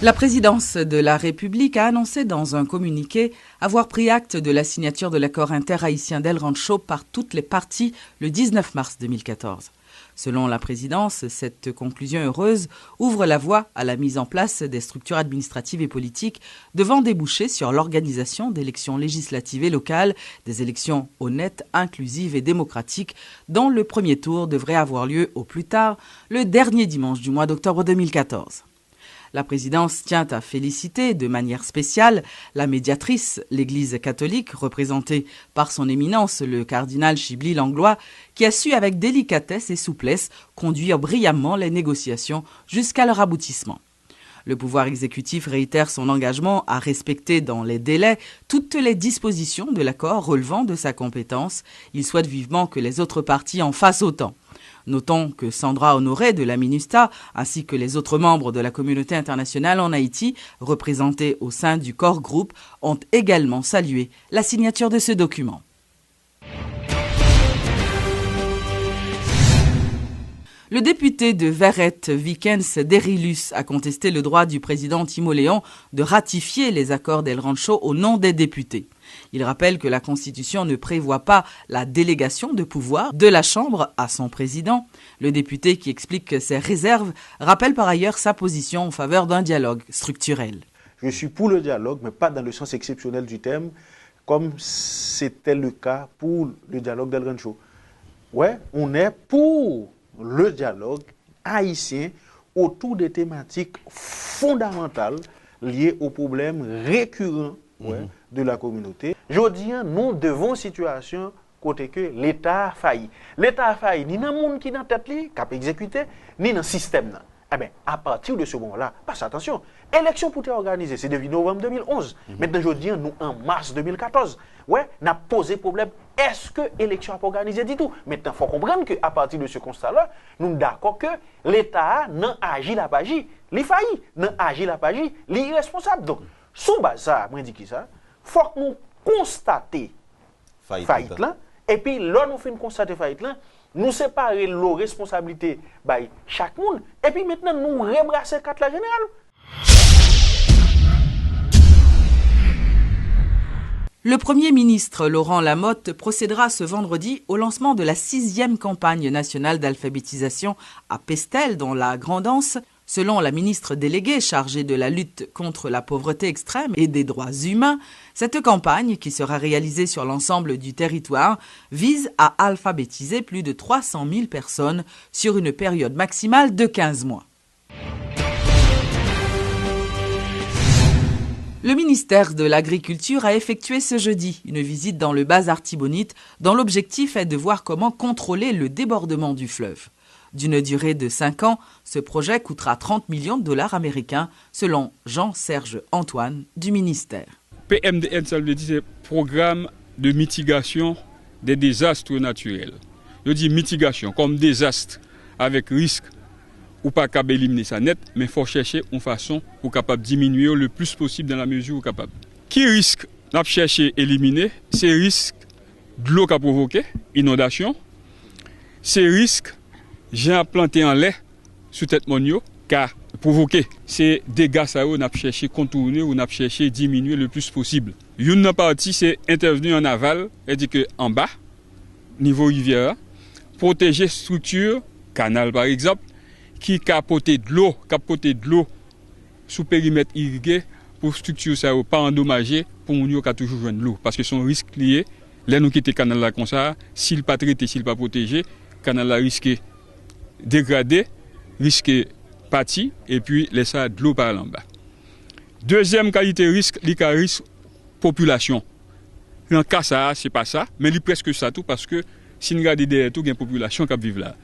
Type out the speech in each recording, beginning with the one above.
La présidence de la République a annoncé dans un communiqué avoir pris acte de la signature de l'accord inter-haïtien d'El Rancho par toutes les parties le 19 mars 2014. Selon la présidence, cette conclusion heureuse ouvre la voie à la mise en place des structures administratives et politiques devant déboucher sur l'organisation d'élections législatives et locales, des élections honnêtes, inclusives et démocratiques, dont le premier tour devrait avoir lieu au plus tard le dernier dimanche du mois d'octobre 2014. La présidence tient à féliciter de manière spéciale la médiatrice, l'Église catholique, représentée par son éminence, le cardinal Chibli Langlois, qui a su avec délicatesse et souplesse conduire brillamment les négociations jusqu'à leur aboutissement. Le pouvoir exécutif réitère son engagement à respecter dans les délais toutes les dispositions de l'accord relevant de sa compétence. Il souhaite vivement que les autres parties en fassent autant. Notons que Sandra Honoré de la MINUSTAH ainsi que les autres membres de la communauté internationale en Haïti, représentés au sein du Core Group, ont également salué la signature de ce document. Le député de Verrette, Vikens Derilus, a contesté le droit du président Timoléon de ratifier les accords d'El Rancho au nom des députés. Il rappelle que la Constitution ne prévoit pas la délégation de pouvoir de la Chambre à son président. Le député qui explique ses réserves rappelle par ailleurs sa position en faveur d'un dialogue structurel. Je suis pour le dialogue, mais pas dans le sens exceptionnel du terme, comme c'était le cas pour le dialogue d'El Rancho. Ouais, on est pour le dialogue haïtien autour des thématiques fondamentales liées aux problèmes récurrents de la communauté. Je dis, nous devons une situation côté que l'État a failli. L'État a failli ni dans le monde qui est dans la tête, qui a exécuté, ni dans le système. Eh bien, à partir de ce moment-là, passe attention, élection pour être organisée, c'est depuis novembre 2011. Maintenant, je dis, nous, en mars 2014, ouais, on a posé problème. Est-ce que l'élection a pas organisée du tout? Maintenant, il faut comprendre qu'à partir de ce constat-là, nous sommes d'accord que l'État n'a agi la pagi, il failli, n'a agi la pagi, il est irresponsable. Donc, sous base ça, moi dis ça, faut que nous constater faillite là, et puis là nous faisons constater faillite là, nous séparer nos responsabilités by chaque monde, et puis maintenant nous rebrasser carte la générale. Le Premier ministre Laurent Lamotte procédera ce vendredi au lancement de la 6e campagne nationale d'alphabétisation à Pestel, dans la Grande-Anse. Selon la ministre déléguée chargée de la lutte contre la pauvreté extrême et des droits humains, cette campagne, qui sera réalisée sur l'ensemble du territoire, vise à alphabétiser plus de 300 000 personnes sur une période maximale de 15 mois. Le ministère de l'Agriculture a effectué ce jeudi une visite dans le bas Artibonite dont l'objectif est de voir comment contrôler le débordement du fleuve. D'une durée de 5 ans, ce projet coûtera 30 millions de dollars américains, selon Jean-Serge Antoine du ministère. PMDN, ça veut dire Programme de mitigation des désastres naturels. Je dis mitigation, comme désastre avec risque, ou pas capable d'éliminer ça net, mais il faut chercher une façon pour capable diminuer le plus possible dans la mesure où capable. Qui risque de chercher à éliminer? C'est risque de l'eau qui a provoqué, inondation, c'est risque j'ai planté en lait sous tête monio car provoqué. C'est dégâts ça on a cherché contourner ou on a cherché diminuer le plus possible. Une partie c'est intervenir en aval, c'est-à-dire que en bas niveau rivière, protéger structure canal par exemple qui capoter de l'eau sous périmètre irrigué pour structure ça pas endommager pour nous qui toujours joindre l'eau parce que son risque lié là nous quitter canal là comme ça s'il pas traité s'il pas protégé canal là risqué dégradé, risquer parti et puis laisser de l'eau par en bas. Deuxième qualité risque, risque population. Dans le cas ça, c'est pas ça, mais il presque ça tout parce que si nous regardons derrière tout, il y a une population qui vit là.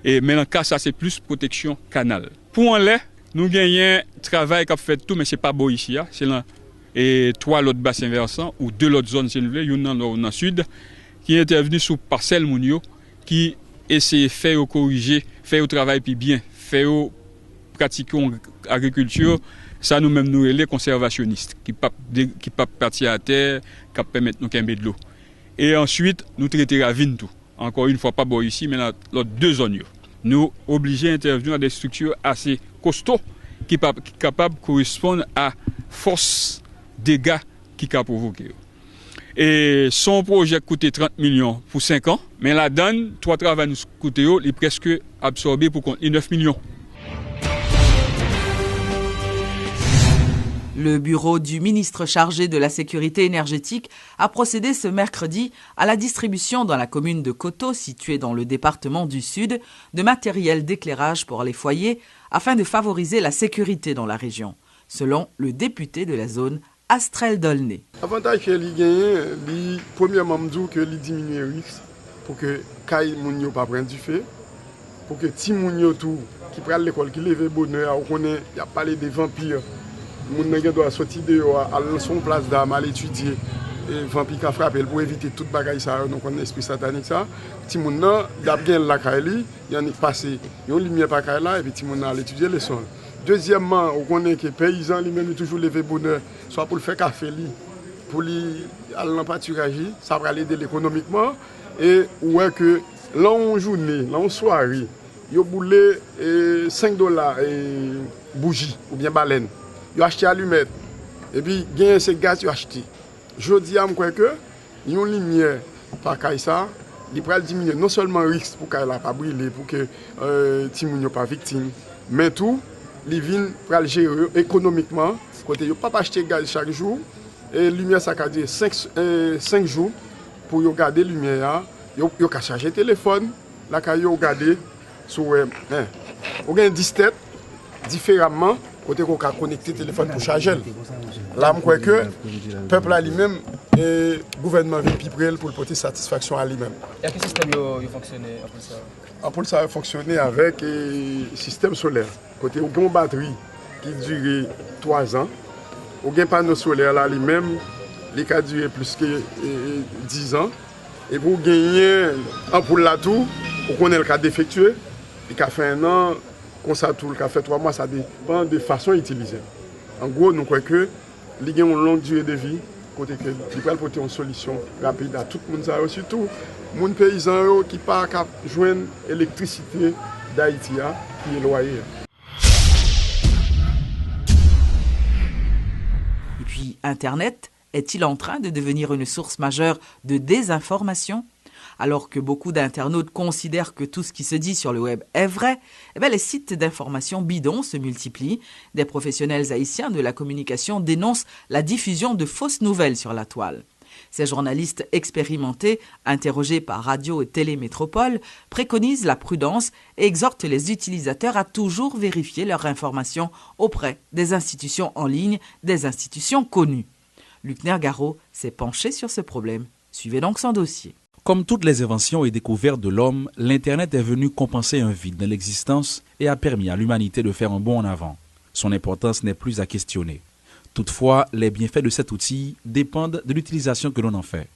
Et mais dans le cas ça, c'est plus protection canal. Pour en lait, nous gagnons un travail qui a fait tout, mais c'est pas beau ici. C'est là et 3 autres bassins versants ou 2 autres zones, si vous voulez, une dans le nord, une dans le sud, qui est intervenu sous parcelle Mounio, qui essayer de faire corriger, faire au travail puis bien, faire pratiquer l'agriculture, ça nous-mêmes nous les conservationnistes qui pas partir à terre, qui permettent nous de l'eau. Et ensuite, nous traiter ravine tout. Encore une fois pas bon ici mais dans l'autre 2 zones. Nous obligés à intervenir dans des structures assez costauds qui est capable de correspondre à force dégâts qui a provoqué. Et son projet coûtait 30 millions pour 5 ans, mais la donne, 3 travaux nous coûté, il est presque absorbé pour compte 9 millions. Le bureau du ministre chargé de la sécurité énergétique a procédé ce mercredi à la distribution dans la commune de Koto, située dans le département du Sud, de matériel d'éclairage pour les foyers afin de favoriser la sécurité dans la région, selon le député de la zone, Astrel Dolné. L'avantage que l'on gagne, premièrement, que l'on diminue le risque pour que les gens ne pas prendre du feu, pour que les gens qui prennent l'école, qui lèvent le bonheur, il y a parlé des vampires. Les gens doivent sortir dehors, aller sur une place d'armes, aller étudier. Et vampires qui frappent pour éviter toute bagaille, donc on a un esprit satanique. Les gens doivent gagner la caille, il y en a passé, il y a une lumière par caille là, et puis les gens doivent étudier les sons. Deuxièmement, on connaît que les paysans lui-même toujours lever bonheur, soit pour le faire café, pour aller dans le pâturage, ça va l'aider économiquement. Et ouais que là en journée, là en soirée, ils ont boulé $5 et bougie ou bien baleine. Ils ont acheté allumettes. Et puis, ils ont ces gaz, ils ont acheté. Je dis à moi que, ils ont une lumière par Kaïsa, ils peuvent diminuer non seulement le risque pour qu'elle ne pas brûler, pour que les gens ne soient pas victimes, mais tout, les villes peuvent gérer économiquement. Côté, ils ne peuvent pas acheter gaz chaque jour. Et la lumière, ça veut dire 5 jours pour garder la lumière. Ils peuvent charger le téléphone, là, ils peuvent garder sur. Ils ont 10 têtes différemment. Côté qu'on a connecté le téléphone pour charger. Là, je crois que le peuple a lui-même et le gouvernement veut piper pour porter satisfaction à lui-même. Et à quel système il fonctionne après ça? Après ça, il fonctionne avec le système solaire. Côté on a une batterie qui dure 3 ans. On a un panneau solaire là lui-même, il a duré plus que 10 ans. Et pour gagner un pour la tour, on connaît le cas défectueux, il a fait 1 an. Comme ça, tout le cas fait 3 mois, ça dépend de façon utilisée. En gros, nous croyons que les gens ont une longue durée de vie, côté que ils peuvent apporter une solution rapide à tout le monde, surtout les paysans qui ne peuvent pas joindre l'électricité d'Haïti, qui est loyer. Et puis, Internet est-il en train de devenir une source majeure de désinformation ? Alors que beaucoup d'internautes considèrent que tout ce qui se dit sur le web est vrai, les sites d'information bidons se multiplient. Des professionnels haïtiens de la communication dénoncent la diffusion de fausses nouvelles sur la toile. Ces journalistes expérimentés, interrogés par Radio et Télé Métropole, préconisent la prudence et exhortent les utilisateurs à toujours vérifier leurs informations auprès des institutions en ligne, des institutions connues. Luc Nergaro s'est penché sur ce problème. Suivez donc son dossier. Comme toutes les inventions et découvertes de l'homme, l'Internet est venu compenser un vide dans l'existence et a permis à l'humanité de faire un bond en avant. Son importance n'est plus à questionner. Toutefois, les bienfaits de cet outil dépendent de l'utilisation que l'on en fait.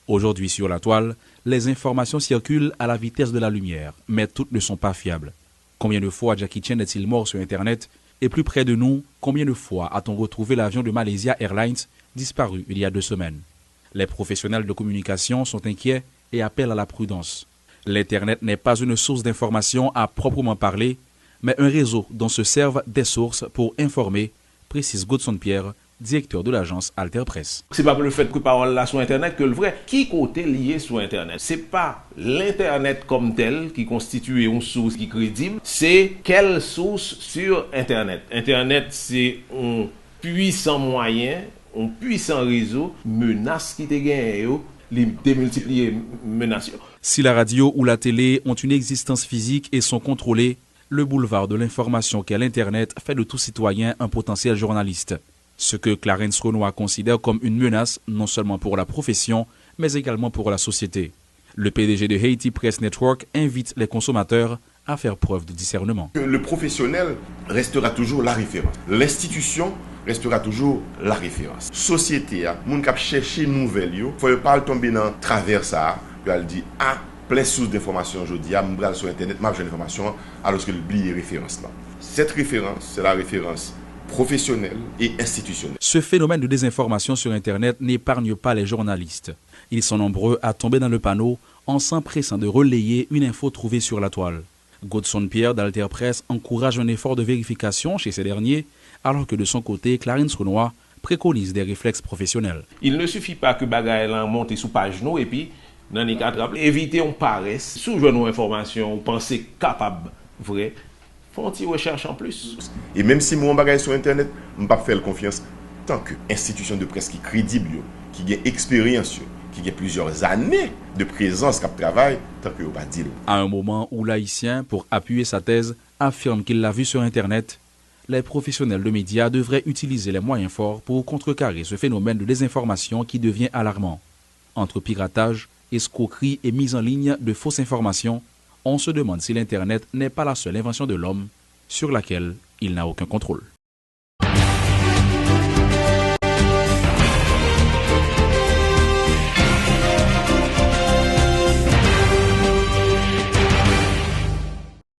Aujourd'hui, sur la toile, les informations circulent à la vitesse de la lumière, mais toutes ne sont pas fiables. Combien de fois Jackie Chan est-il mort sur Internet? Et plus près de nous, combien de fois a-t-on retrouvé l'avion de Malaysia Airlines disparu il y a 2 semaines? Les professionnels de communication sont inquiets et appellent à la prudence. L'Internet n'est pas une source d'information à proprement parler, mais un réseau dont se servent des sources pour informer, précise Godson Pierre, directeur de l'agence Alter Press. C'est pas le fait que parole là sur Internet que le vrai. Qui côté lié sur Internet? C'est pas l'Internet comme tel qui constitue une source qui est crédible, c'est quelle source sur Internet. Internet, c'est un puissant moyen, un puissant réseau, menace qui te gagne, les démultiplier menaces. Si la radio ou la télé ont une existence physique et sont contrôlées, le boulevard de l'information qu'est l'Internet fait de tout citoyen un potentiel journaliste. Ce que Clarence Renoir considère comme une menace non seulement pour la profession, mais également pour la société. Le PDG de Haiti Press Network invite les consommateurs à faire preuve de discernement. Le professionnel restera toujours la référence. L'institution restera toujours la référence. Société, moun k'ap chercher nouvelle yo, faut pas tomber dans travers ça, elle dit plein source d'information aujourd'hui, m'bral sur internet, m'a j'ai l'information alors que l'oublie référence là. Cette référence, c'est la référence professionnelle et institutionnelle. Ce phénomène de désinformation sur internet n'épargne pas les journalistes. Ils sont nombreux à tomber dans le panneau en s'empressant de relayer une info trouvée sur la toile. Godson Pierre d'Alter Presse encourage un effort de vérification chez ces derniers, alors que de son côté, Clarine Sounois préconise des réflexes professionnels. Il ne suffit pas que bagay lan monte sous page nou et puis dans les quatre éviter on paresse, souvent nos informations, on pense capable vrai, font une recherche en plus. Et même si moi bagay sur internet, je ne pas faire confiance tant que institution de presse qui crédible, qui a expérience, qui a plusieurs années de présence cap travail, tant que pas dire. À un moment où l'haïtien, pour appuyer sa thèse, affirme qu'il l'a vu sur internet, les professionnels de médias devraient utiliser les moyens forts pour contrecarrer ce phénomène de désinformation qui devient alarmant. Entre piratage, escroquerie et mise en ligne de fausses informations, on se demande si l'Internet n'est pas la seule invention de l'homme sur laquelle il n'a aucun contrôle.